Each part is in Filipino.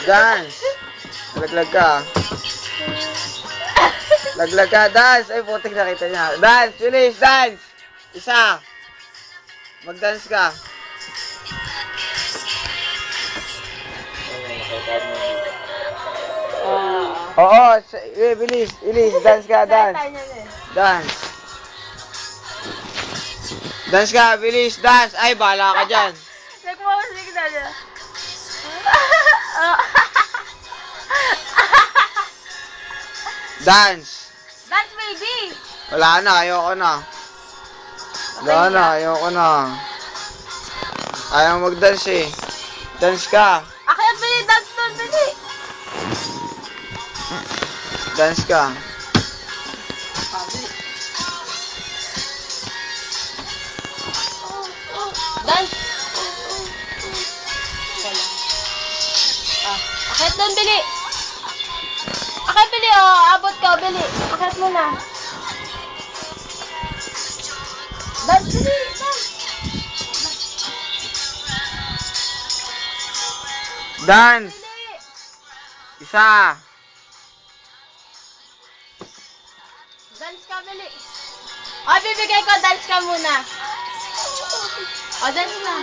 Dance. Laglag ka. Laglag ka, dance. Ay, putik nakita niya. Dance, finish, dance. Isa. Mag-dance ka. Oo, bilis, bilis. Dance ka, dance. Dance. Dance ka, bilis, dance. Ay, bahala ka dyan. Nagmamusik na niya. Dance. Dance, baby! Wala na, ayoko na. Wala na, ayoko na. Ayaw mag-dance eh. Dance ka. Akyat ba yung dance doon, dali? Dance ka. Dance! Akyat doon, Bili! Akyat, Bili, oh! Abot ka, Bili! Akyat mo na. Dance, Bili! Dance! Dance. Bili! Isa. Dance ka, Bili! O, bibigay ko, dance ka muna. O, dance na.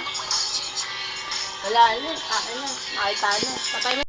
Wala na. Nakita na. Patay na.